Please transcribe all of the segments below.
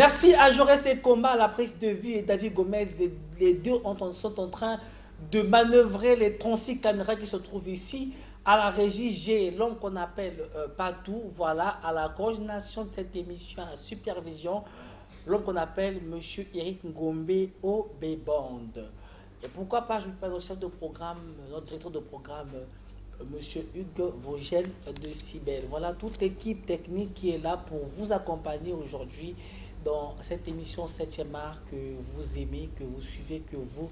Merci à Jaurès et Combat, à la prise de vue et David Gomez. Les deux sont en train de manœuvrer les 36 caméras qui se trouvent ici. À la régie, j'ai l'homme qu'on appelle Patou. Voilà, à la coordination de cette émission, à la supervision, l'homme qu'on appelle Monsieur Eric Ngombe au B-Band. Et pourquoi pas, je ne pas notre chef de programme, notre directeur de programme, Monsieur Hugues Vogel de Cybelle. Voilà toute l'équipe technique qui est là pour vous accompagner aujourd'hui dans cette émission 7e art que vous aimez, que vous suivez, que vous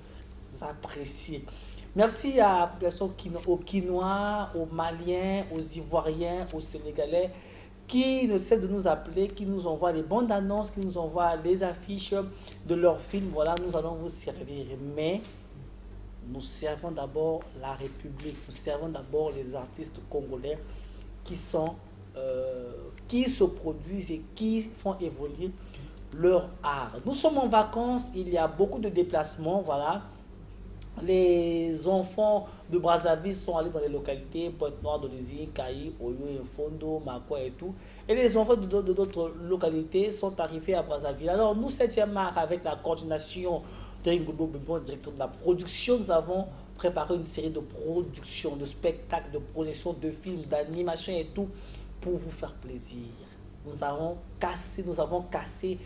appréciez. Merci à la population aux Quinois, aux Maliens, aux Ivoiriens, aux Sénégalais qui ne cessent de nous appeler, qui nous envoient les bandes annonces, qui nous envoient les affiches de leurs films. Voilà, nous allons vous servir. Mais nous servons d'abord la République, nous servons d'abord les artistes congolais qui sont, qui se produisent et qui font évoluer leur art. Nous sommes en vacances, il y a beaucoup de déplacements, voilà. Les enfants de Brazzaville sont allés dans les localités, Pointe-Noire, Dolisie, Caï, Oyo, Fondo, Makwa et tout. Et les enfants de d'autres localités sont arrivés à Brazzaville. Alors nous, 7e art, avec la coordination d'Eric Ngombe, directeur de la production, nous avons préparé une série de productions, de spectacles, de projections, de films, d'animation et tout pour vous faire plaisir. Nous avons cassé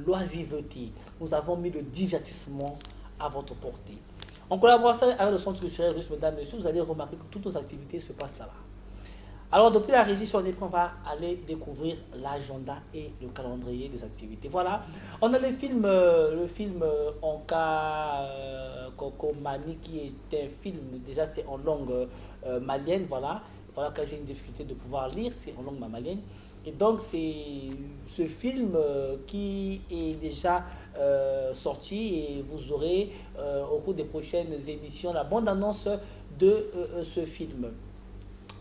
l'oisiveté. Nous avons mis le divertissement à votre portée. En collaboration avec le Centre culturel russe, mesdames et messieurs, vous allez remarquer que toutes nos activités se passent là-bas. Alors, depuis la régie sur l'écran, on va aller découvrir l'agenda et le calendrier des activités. Voilà, on a le film Anka Koko Mami, qui est un film, déjà c'est en langue malienne, voilà. Voilà que j'ai une difficulté de pouvoir lire, c'est en langue malienne. Et donc, c'est ce film qui est déjà sorti et vous aurez au cours des prochaines émissions la bande-annonce de ce film.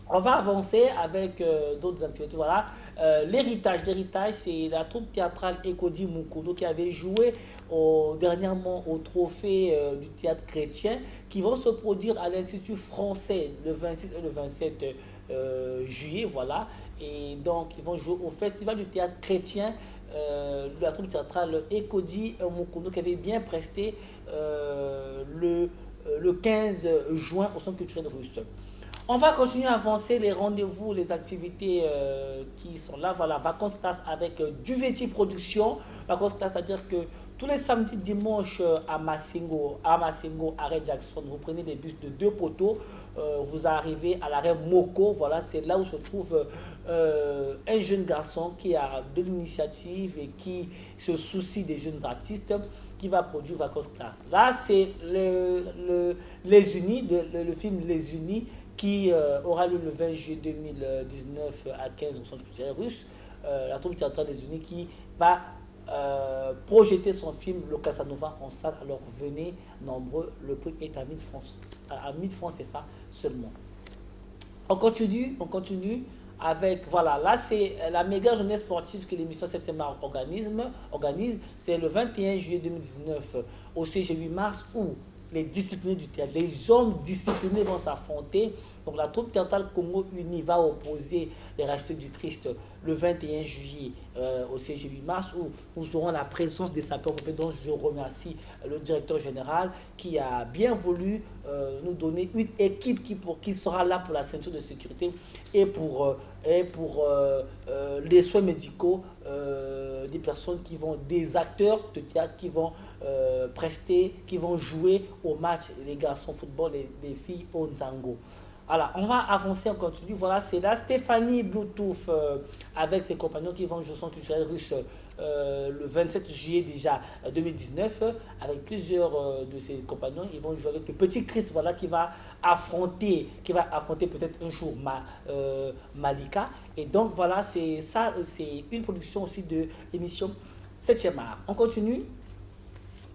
On va avancer avec d'autres activités. Voilà. L'héritage, c'est la troupe théâtrale Ekodi Mukono qui avait joué dernièrement au trophée du théâtre chrétien, qui vont se produire à l'Institut français le 26 et le 27 juillet. Voilà. Et donc, ils vont jouer au Festival du théâtre chrétien, la troupe théâtrale Ekodi Mukono qui avait bien presté le 15 juin au Centre culturel russe. On va continuer à avancer les rendez-vous, les activités qui sont là. Voilà, vacances classe avec Duvetti Production. Vacances classe, c'est-à-dire que tous les samedis, dimanches à Massingo, arrêt Jackson, vous prenez des bus de 2 poteaux, vous arrivez à l'arrêt Moko. Voilà, c'est là où se trouve un jeune garçon qui a de l'initiative et qui se soucie des jeunes artistes, qui va produire Vacances classe. Là, c'est Les Unis, le film Les Unis, qui aura lieu le 20 juillet 2019 à 15 au Centre culturel russe. La troupe théâtrale des Unis qui va projeter son film Le Casanova en salle. Alors venez nombreux, le prix est à 1000 francs CFA seulement. On continue avec, voilà, là c'est la méga journée sportive que l'émission 7e art organise. C'est le 21 juillet 2019 au CG8 mars où les disciplinés du théâtre, les hommes disciplinés vont s'affronter. Donc la troupe théâtrale Congo Uni va opposer les rachetés du Christ le 21 juillet au CG8 mars où nous aurons la présence des sapeurs-pompiers dont je remercie le directeur général qui a bien voulu nous donner une équipe qui sera là pour la ceinture de sécurité et pour les soins médicaux des personnes des acteurs de théâtre qui vont prester, qui vont jouer au match, les garçons football, les filles au Nzango. Voilà, on va avancer, on continue. Voilà, c'est là Stéphanie Bluetooth avec ses compagnons qui vont jouer son culturel russe le 27 juillet déjà 2019 avec plusieurs de ses compagnons. Ils vont jouer avec le petit Chris, voilà, qui va affronter peut-être un jour Malika. Et donc voilà, c'est ça, c'est une production aussi de l'émission 7e art. On continue.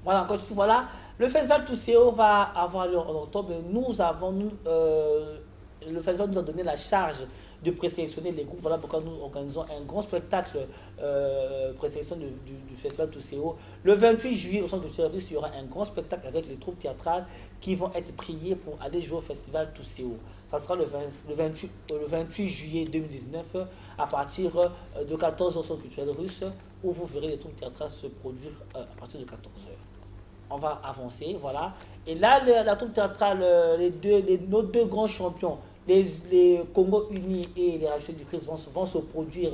Voilà, encore une fois, voilà. Le festival Tousseo va avoir lieu en octobre. Nous avons le festival nous a donné la charge de présélectionner les groupes. Voilà pourquoi nous organisons un grand spectacle présélection du festival Tousseo. Le 28 juillet, au centre culturel russe, il y aura un grand spectacle avec les troupes théâtrales qui vont être triées pour aller jouer au festival Tousseo. Ça sera le 28 juillet 2019 à partir de 14h au centre culturel russe, où vous verrez les troupes théâtrales se produire à partir de 14h. On va avancer, voilà. Et là, la troupe théâtrale, nos deux grands champions, les Congo Unis et les Rachel du Christ vont se produire,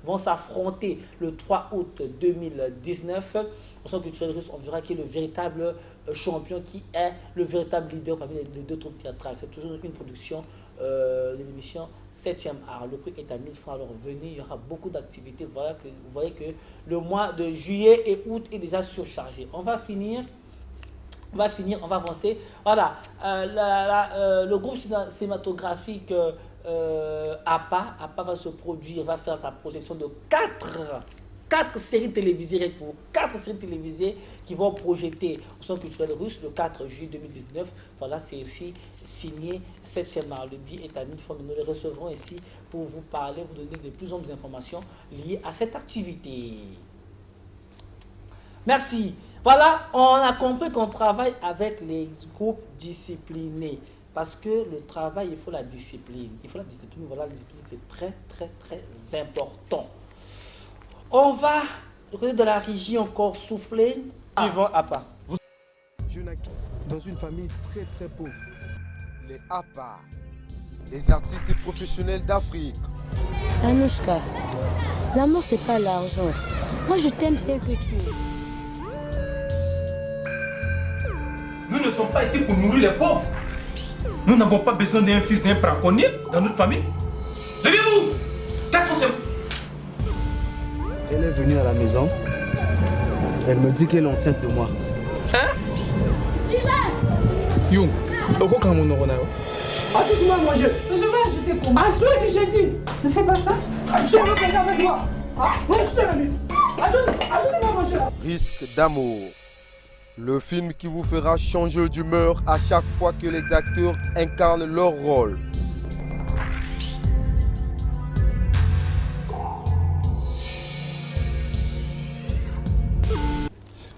vont s'affronter le 3 août 2019. Au centre culturel russe, on verra qui est le véritable champion, qui est le véritable leader parmi les deux troupes théâtrales. C'est toujours une production de l'émission 7e art. Le prix est à 1000 francs. Alors venez, il y aura beaucoup d'activités. Voilà que vous voyez que le mois de juillet et août est déjà surchargé. On va avancer. Voilà, le groupe cinématographique APA va se produire, va faire sa projection de 4 séries télévisées, pour 4 séries télévisées qui vont projeter au centre culturel russe le 4 juillet 2019. Voilà, c'est aussi signé 7e art. Le billet est à 1000 francs. Nous le recevrons ici pour vous parler, vous donner de plus en plus d'informations liées à cette activité. Merci. Voilà, on a compris qu'on travaille avec les groupes disciplinés. Parce que le travail, il faut la discipline. Voilà, la discipline, c'est très, très, très important. On va, du côté de la régie, encore souffler. Suivant APA. Je naquis dans une famille très, très pauvre. Les APA, les artistes professionnels d'Afrique. Anouchka, l'amour, c'est pas l'argent. Moi, je t'aime tel que tu es. Nous ne sommes pas ici pour nourrir les pauvres. Nous n'avons pas besoin d'un fils d'un braconnier dans notre famille. Levez-vous! Qu'est-ce que c'est? Elle est venue à la maison. Elle me dit qu'elle est enceinte de moi. Hein? Young, pourquoi quand mon nom Ajoute-moi à manger. Je vais ajouter pour moi. Ajoute, je dis. Ne fais pas ça. Ajoute quelqu'un avec moi. Oui, je te l'ai mis. Ajoute-moi à manger. Risque d'amour. Le film qui vous fera changer d'humeur à chaque fois que les acteurs incarnent leur rôle.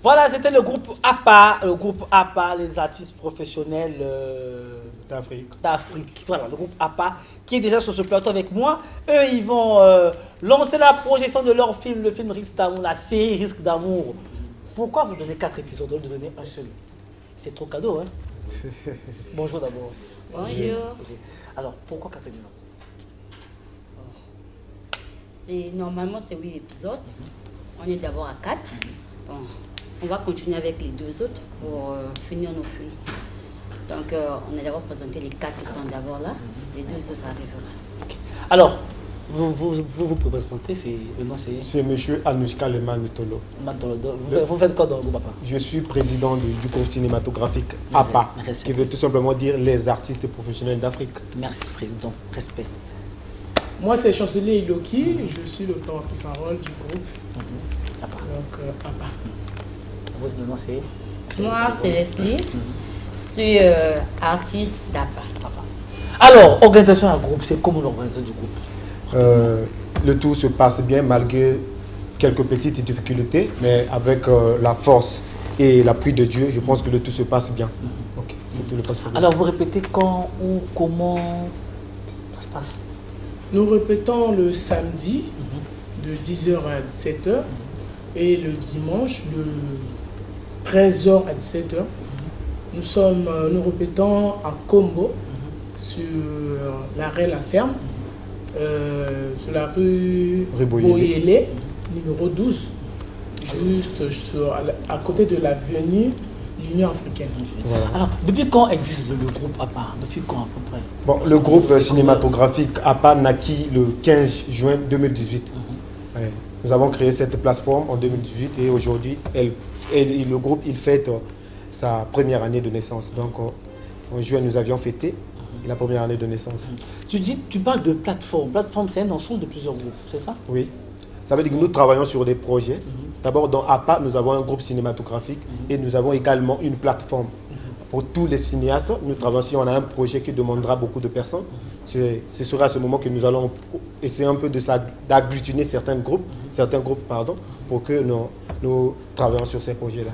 Voilà, c'était le groupe APA, les artistes professionnels d'Afrique. Voilà, le groupe APA qui est déjà sur ce plateau avec moi. Eux, ils vont lancer la projection de leur film, le film Risque d'amour, la série Risque d'amour. Pourquoi vous donnez 4 épisodes au lieu de donner un seul? C'est trop cadeau, hein? Bonjour d'abord. Bonjour. Alors, pourquoi 4 épisodes? Normalement, c'est 8 épisodes. On est d'abord à 4. Bon, on va continuer avec les 2 autres pour finir nos films. Donc, on a d'abord présenté les 4 qui sont d'abord là. Les 2 autres arriveront. Okay. Alors, vous présentez, le nom c'est... C'est monsieur Anouchka Manitolo. Vous faites quoi dans le groupe APA? Je suis président du groupe cinématographique APA, qui veut tout simplement dire les artistes professionnels d'Afrique. Merci, président. Respect. Moi, c'est Chancelier Iloki. Je suis le porte-parole du groupe. APA. Donc, APA. Votre nom c'est... Moi, c'est Leslie. Je suis artiste d'APA. Alors, organisation à groupe, c'est comment l'organisation du groupe? Le tout se passe bien malgré quelques petites difficultés, mais avec la force et l'appui de Dieu, je pense que le tout se passe bien. Okay, c'est tout le passé. Alors vous répétez quand ou comment ça se passe? Nous répétons le samedi de 10h à 17h et le dimanche de 13h à 17h. Nous répétons à Combo sur l'arrêt La Ferme. Sur la rue Boyélé, numéro 12, juste à côté de l'avenue l'Union africaine. Voilà. Alors, depuis quand existe le groupe APA? Depuis quand à peu près? Bon, le groupe cinématographique APA naquit le 15 juin 2018. Ouais. Nous avons créé cette plateforme en 2018 et aujourd'hui, le groupe il fête sa première année de naissance. Donc, en juin, nous avions fêté la première année de naissance. Tu parles de plateforme. Plateforme, c'est un ensemble de plusieurs groupes, c'est ça? Oui. Ça veut dire que nous travaillons sur des projets. D'abord, dans APA, nous avons un groupe cinématographique et nous avons également une plateforme. pour tous les cinéastes. Nous travaillons si on a un projet qui demandera beaucoup de personnes. Ce sera à ce moment que nous allons essayer un peu d'agglutiner certains groupes, pour que nous travaillions sur ces projets-là.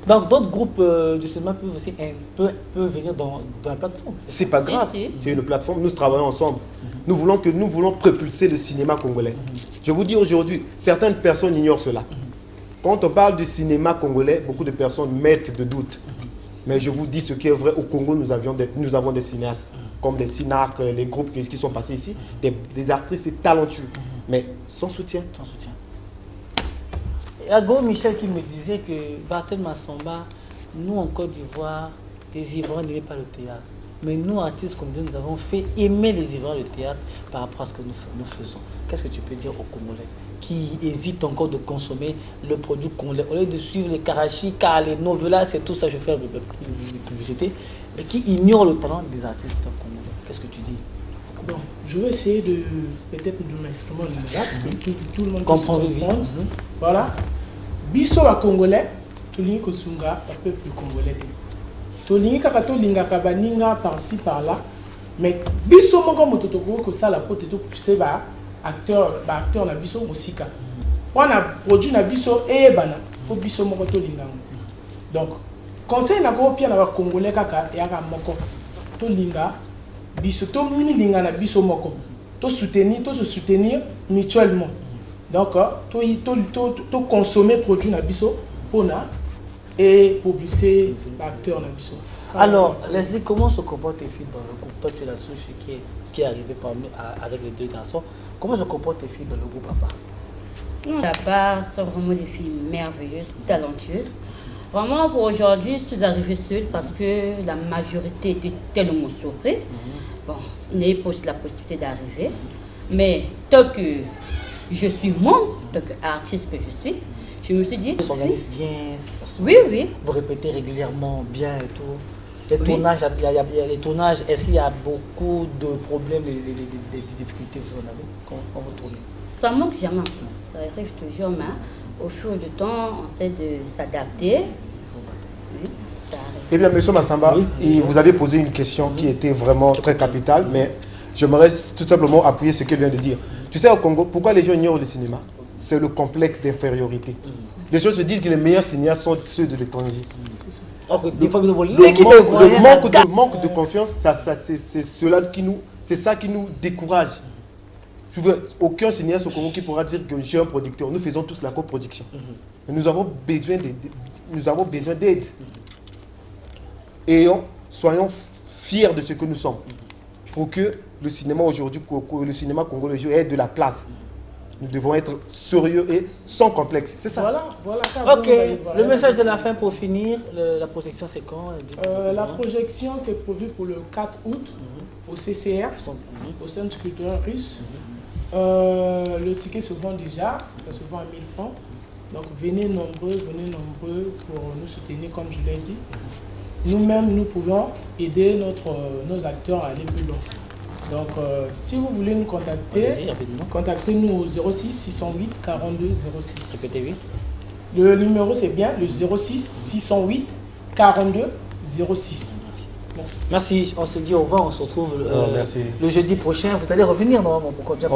Donc d'autres groupes du cinéma peuvent aussi peuvent venir dans la plateforme. C'est pas grave, c'est une plateforme, nous travaillons ensemble. Nous voulons propulser le cinéma congolais. Je vous dis aujourd'hui, certaines personnes ignorent cela. Quand on parle du cinéma congolais, beaucoup de personnes mettent de doute. Mais je vous dis ce qui est vrai, au Congo, nous avons des cinéastes, comme les Cinac, les groupes qui sont passés ici, des artistes talentueux, mais sans soutien. Il y a Go Michel qui me disait que Barthel Massamba, nous en Côte d'Ivoire, les Ivoiriens n'aimaient pas le théâtre. Mais nous, artistes comme nous avons fait aimer les Ivoiriens le théâtre par rapport à ce que nous faisons. Qu'est-ce que tu peux dire aux Congolais qui hésitent encore de consommer le produit congolais au lieu de suivre les Karachi, car les novelas, c'est tout ça, je fais la publicité, mais qui ignorent le talent des artistes congolais. Qu'est-ce que tu dis? Bon, je vais essayer de peut-être de m'exprimer en novelate, tout le monde comprend. Voilà. Biso wa Congolais, tolingi kosunga un peuple congolais. Tolingi kaka tolinga kabaninga par-ci par-là, mais biso moko mototoko ko sala poteto tu ba acteur na biso musika. Wana produit na biso bana, faut biso moko tolinga. Donc conseil na ko pia na ba Congolais kaka yaka moko tolinga biso to milinga na biso moko to se soutenir mutuellement. Donc to consommer produit na biso pona et publier l'acteur na biso. Alors Leslie, comment se comportent tes filles dans le groupe? Toi tu es la seule fille qui est arrivée avec les deux garçons. Comment se comportent tes filles dans le groupe Papa? Là-bas sont vraiment des filles merveilleuses, talentueuses. Vraiment, pour aujourd'hui, je suis arrivée seule parce que la majorité était tellement surprise. Bon, il n'y avait pas la possibilité d'arriver. Mais tant que je suis membre, tant qu'artiste que je suis, je me suis dit... Vous organisez bien, ça se Oui, oui. Vous répétez régulièrement bien et tout. Les tournages, les tournages, est-ce qu'il y a beaucoup de problèmes, des difficultés que vous en avez quand vous tournez? Ça manque jamais. Ça arrive toujours, mais au fur du temps, on essaie de s'adapter. Oui, ça arrive. Eh bien, M. Massamba, vous avez posé une question qui était vraiment très capitale, mais j'aimerais tout simplement appuyer ce qu'il vient de dire. Tu sais, au Congo, pourquoi les gens ignorent le cinéma? C'est le complexe d'infériorité. Les gens se disent que les meilleurs cinéastes sont ceux de l'étranger. Le manque de confiance, c'est ça qui nous décourage. Aucun cinéaste au Congo qui pourra dire que j'ai un producteur. Nous faisons tous la coproduction. Nous avons besoin d'aide. Et soyons fiers de ce que nous sommes. Pour que le cinéma aujourd'hui, le cinéma congolais ait de la place. Nous devons être sérieux et sans complexe. C'est ça. Voilà. Ok, le message de la fin pour finir. La projection, c'est quand? La projection, c'est prévu pour le 4 août au CCR, au Centre culturel russe. Le ticket se vend déjà, ça se vend à 1000 francs. Donc venez nombreux pour nous soutenir, comme je l'ai dit. Nous-mêmes, nous pouvons aider nos acteurs à aller plus loin. Donc, si vous voulez nous contacter, contactez-nous au 06 608 42 06. Répétez, oui. Le numéro, c'est bien le 06 608 42 06. Merci. Merci. On se dit au revoir. On se retrouve le jeudi prochain. Vous allez revenir normalement pour continuer.